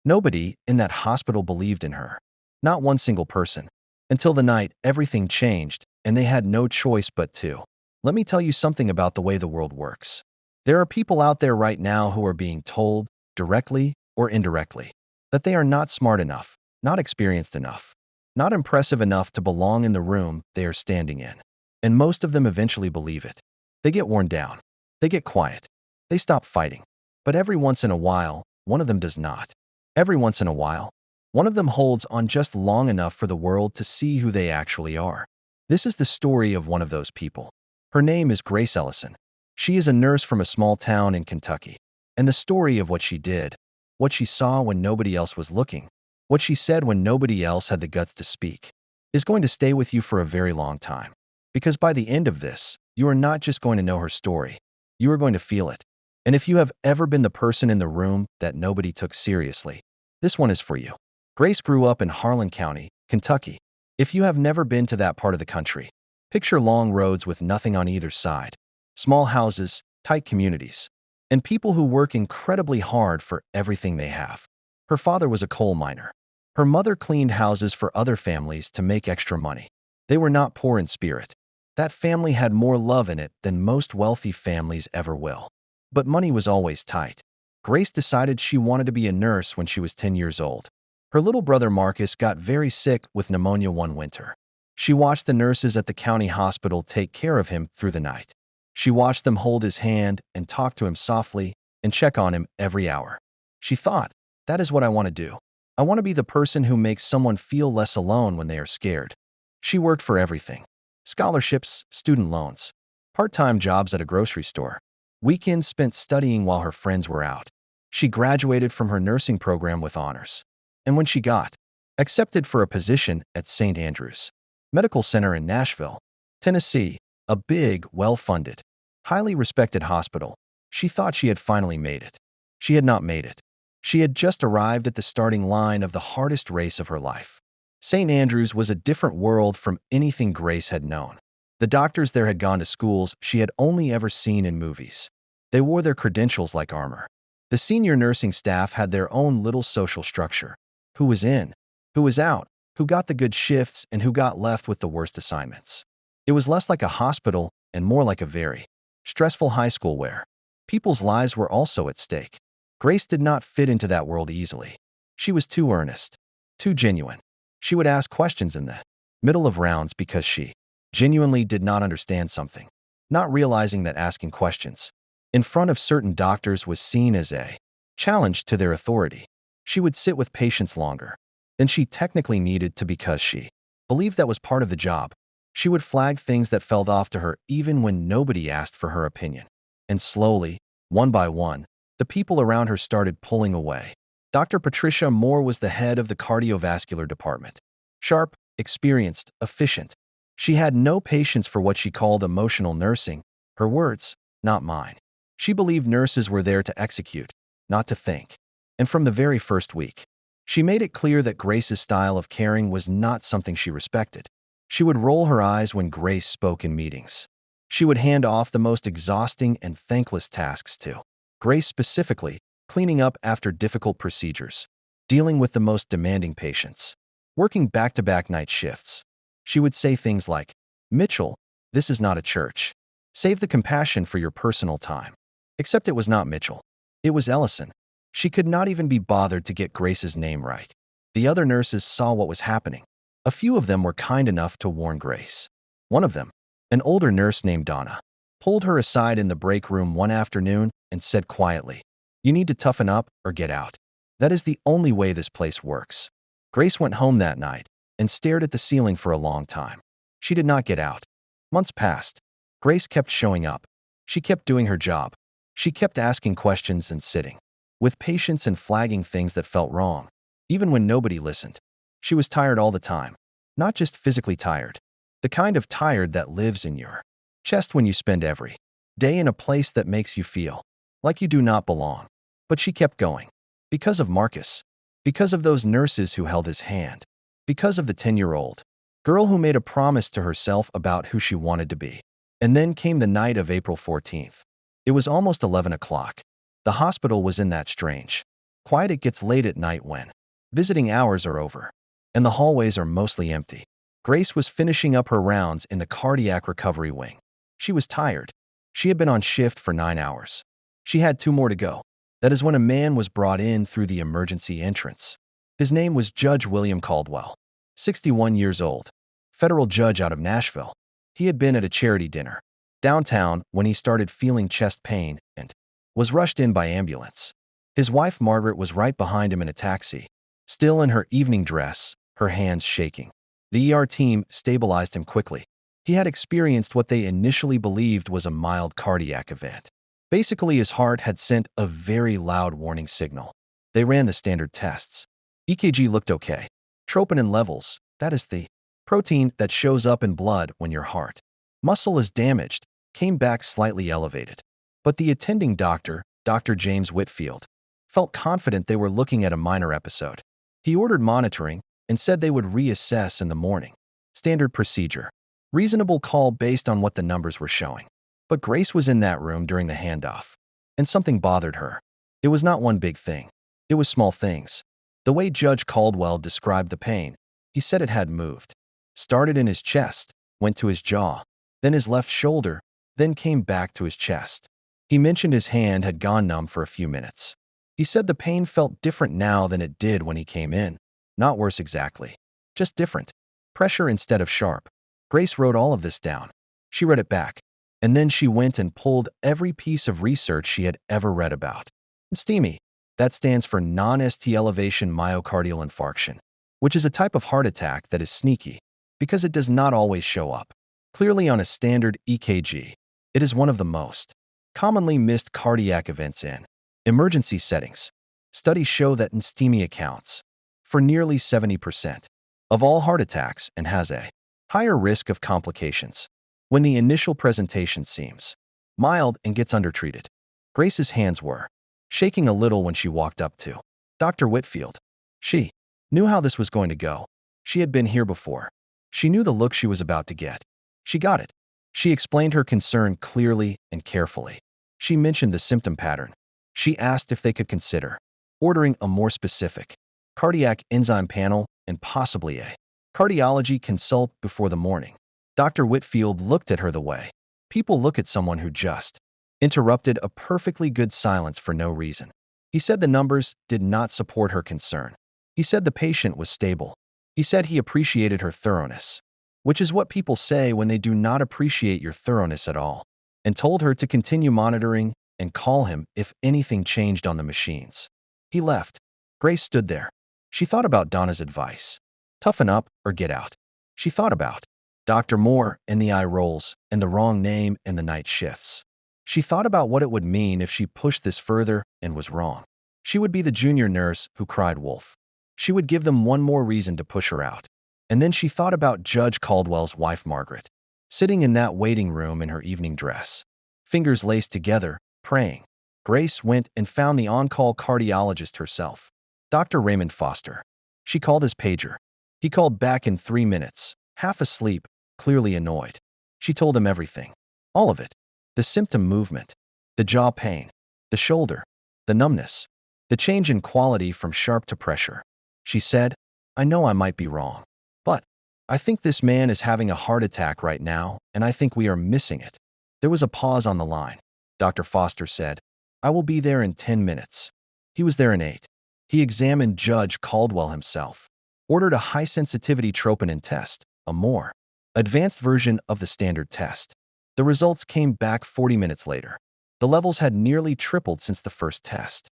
Nobody in that hospital believed in her. Not one single person. Until the night everything changed and they had no choice but to. Let me tell you something about the way the world works. There are people out there right now who are being told, directly or indirectly, that they are not smart enough, not experienced enough, not impressive enough to belong in the room they are standing in. And most of them eventually believe it. They get worn down. They get quiet. They stop fighting. But every once in a while, one of them does not. Every once in a while, one of them holds on just long enough for the world to see who they actually are. This is the story of one of those people. Her name is Grace Ellison. She is a nurse from a small town in Kentucky. And the story of what she did, what she saw when nobody else was looking, what she said when nobody else had the guts to speak, is going to stay with you for a very long time. Because by the end of this, you are not just going to know her story, you are going to feel it. And if you have ever been the person in the room that nobody took seriously, this one is for you. Grace grew up in Harlan County, Kentucky. If you have never been to that part of the country, picture long roads with nothing on either side, small houses, tight communities, and people who work incredibly hard for everything they have. Her father was a coal miner. Her mother cleaned houses for other families to make extra money. They were not poor in spirit. That family had more love in it than most wealthy families ever will. But money was always tight. Grace decided she wanted to be a nurse when she was 10 years old. Her little brother Marcus got very sick with pneumonia one winter. She watched the nurses at the county hospital take care of him through the night. She watched them hold his hand and talk to him softly and check on him every hour. She thought, that is what I want to do. I want to be the person who makes someone feel less alone when they are scared. She worked for everything. Scholarships, student loans, part-time jobs at a grocery store, weekends spent studying while her friends were out. She graduated from her nursing program with honors. And when she got accepted for a position at St. Andrews Medical Center in Nashville, Tennessee, a big, well-funded, highly respected hospital, she thought she had finally made it. She had not made it. She had just arrived at the starting line of the hardest race of her life. St. Andrews was a different world from anything Grace had known. The doctors there had gone to schools she had only ever seen in movies. They wore their credentials like armor. The senior nursing staff had their own little social structure. Who was in, who was out, who got the good shifts, and who got left with the worst assignments. It was less like a hospital and more like a very stressful high school where people's lives were also at stake. Grace did not fit into that world easily. She was too earnest, too genuine. She would ask questions in the middle of rounds because she genuinely did not understand something, not realizing that asking questions in front of certain doctors was seen as a challenge to their authority. She would sit with patients longer than she technically needed to because she believed that was part of the job. She would flag things that felt off to her even when nobody asked for her opinion. And slowly, one by one, the people around her started pulling away. Dr. Patricia Moore was the head of the cardiovascular department. Sharp, experienced, efficient. She had no patience for what she called emotional nursing. Her words, not mine. She believed nurses were there to execute, not to think. And from the very first week, she made it clear that Grace's style of caring was not something she respected. She would roll her eyes when Grace spoke in meetings. She would hand off the most exhausting and thankless tasks to Grace, specifically cleaning up after difficult procedures, dealing with the most demanding patients, working back-to-back night shifts. She would say things like, "Mitchell, this is not a church. Save the compassion for your personal time." Except it was not Mitchell. It was Ellison. She could not even be bothered to get Grace's name right. The other nurses saw what was happening. A few of them were kind enough to warn Grace. One of them, an older nurse named Donna, pulled her aside in the break room one afternoon and said quietly, "You need to toughen up or get out. That is the only way this place works." Grace went home that night and stared at the ceiling for a long time. She did not get out. Months passed. Grace kept showing up. She kept doing her job. She kept asking questions and sitting with patience and flagging things that felt wrong, even when nobody listened. She was tired all the time, not just physically tired, the kind of tired that lives in your chest when you spend every day in a place that makes you feel like you do not belong. But she kept going. Because of Marcus. Because of those nurses who held his hand. Because of the 10-year-old girl who made a promise to herself about who she wanted to be. And then came the night of April 14th. It was almost 11 o'clock. The hospital was in that strange, Quiet it gets late at night when visiting hours are over and the hallways are mostly empty. Grace was finishing up her rounds in the cardiac recovery wing. She was tired. She had been on shift for 9 hours. She had 2 more to go. That is when a man was brought in through the emergency entrance. His name was Judge William Caldwell, 61 years old, federal judge out of Nashville. He had been at a charity dinner downtown when he started feeling chest pain and was rushed in by ambulance. His wife Margaret was right behind him in a taxi, still in her evening dress, her hands shaking. The ER team stabilized him quickly. He had experienced what they initially believed was a mild cardiac event. Basically, his heart had sent a very loud warning signal. They ran the standard tests. EKG looked okay. Troponin levels, that is the protein that shows up in blood when your heart muscle is damaged, came back slightly elevated. But the attending doctor, Dr. James Whitfield, felt confident they were looking at a minor episode. He ordered monitoring and said they would reassess in the morning. Standard procedure. Reasonable call based on what the numbers were showing. But Grace was in that room during the handoff, and something bothered her. It was not one big thing. It was small things. The way Judge Caldwell described the pain, he said it had moved. Started in his chest, went to his jaw, then his left shoulder, then came back to his chest. He mentioned his hand had gone numb for a few minutes. He said the pain felt different now than it did when he came in. Not worse exactly, just different. Pressure instead of sharp. Grace wrote all of this down. She read it back, and then she went and pulled every piece of research she had ever read about. STEMI, that stands for non-ST elevation myocardial infarction, which is a type of heart attack that is sneaky because it does not always show up clearly on a standard EKG. It is one of the most commonly missed cardiac events in emergency settings. Studies show that STEMI accounts for nearly 70% of all heart attacks and has a higher risk of complications when the initial presentation seems mild and gets undertreated. Grace's hands were shaking a little when she walked up to Dr. Whitfield. She knew how this was going to go. She had been here before. She knew the look she was about to get. She got it. She explained her concern clearly and carefully. She mentioned the symptom pattern. She asked if they could consider ordering a more specific cardiac enzyme panel and possibly a cardiology consult before the morning. Dr. Whitfield looked at her the way people look at someone who just interrupted a perfectly good silence for no reason. He said the numbers did not support her concern. He said the patient was stable. He said he appreciated her thoroughness, which is what people say when they do not appreciate your thoroughness at all, and told her to continue monitoring and call him if anything changed on the machines. He left. Grace stood there. She thought about Donna's advice. Toughen up or get out. She thought about Dr. Moore and the eye rolls and the wrong name and the night shifts. She thought about what it would mean if she pushed this further and was wrong. She would be the junior nurse who cried wolf. She would give them one more reason to push her out. And then she thought about Judge Caldwell's wife, Margaret, sitting in that waiting room in her evening dress, fingers laced together, praying. Grace went and found the on-call cardiologist herself, Dr. Raymond Foster. She called his pager. He called back in 3 minutes, half asleep, clearly annoyed. She told him everything. All of it. The symptom movement, the jaw pain, the shoulder, the numbness, the change in quality from sharp to pressure. She said, I know I might be wrong, but I think this man is having a heart attack right now, and I think we are missing it. There was a pause on the line. Dr. Foster said, I will be there in 10 minutes. He was there in 8. He examined Judge Caldwell himself, ordered a high-sensitivity troponin test, a more advanced version of the standard test. The results came back 40 minutes later. The levels had nearly tripled since the first test.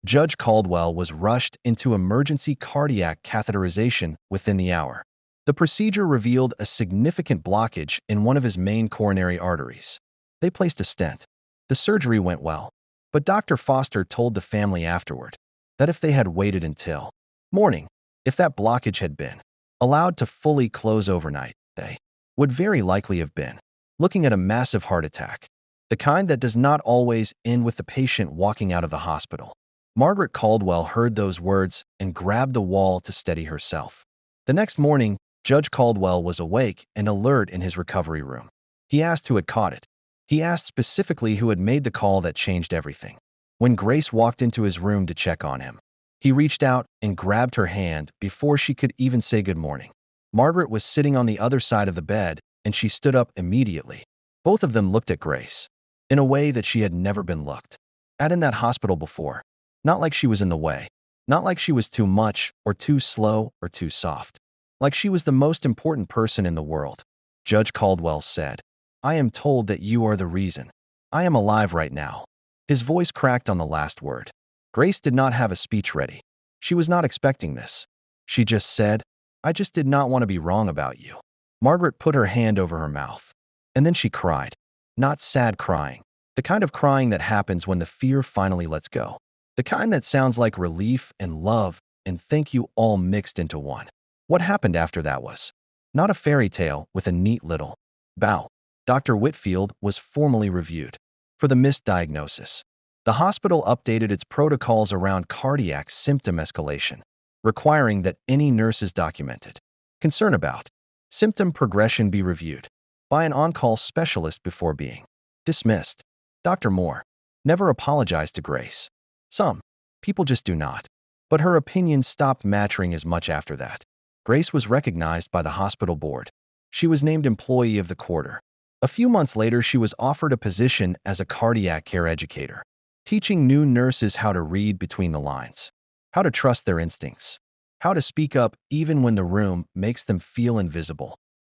Judge Caldwell was rushed into emergency cardiac catheterization within the hour. The procedure revealed a significant blockage in one of his main coronary arteries. They placed a stent. The surgery went well, but Dr. Foster told the family afterward that if they had waited until morning, if that blockage had been allowed to fully close overnight, they would very likely have been looking at a massive heart attack, the kind that does not always end with the patient walking out of the hospital. Margaret Caldwell heard those words and grabbed the wall to steady herself. The next morning, Judge Caldwell was awake and alert in his recovery room. He asked who had caught it. He asked specifically who had made the call that changed everything. When Grace walked into his room to check on him, He reached out and grabbed her hand before she could even say good morning. Margaret was sitting on the other side of the bed, and she stood up immediately. Both of them looked at Grace in a way that she had never been looked at in that hospital before. Not like she was in the way. Not like she was too much or too slow or too soft. Like she was the most important person in the world. Judge Caldwell said, "I am told that you are the reason I am alive right now." His voice cracked on the last word. Grace did not have a speech ready. She was not expecting this. She just said, "I just did not want to be wrong about you." Margaret put her hand over her mouth. And then she cried. Not sad crying. The kind of crying that happens when the fear finally lets go. The kind that sounds like relief and love and thank you all mixed into one. What happened after that was not a fairy tale with a neat little bow. Dr. Whitfield was formally reviewed for the misdiagnosis. The hospital updated its protocols around cardiac symptom escalation, requiring that any nurses documented concern about symptom progression be reviewed by an on-call specialist before being dismissed. Dr. Moore never apologized to Grace. Some people just do not. But her opinion stopped mattering as much after that. Grace was recognized by the hospital board. She was named Employee of the Quarter. A few months later, she was offered a position as a cardiac care educator, teaching new nurses how to read between the lines, how to trust their instincts, how to speak up even when the room makes them feel invisible.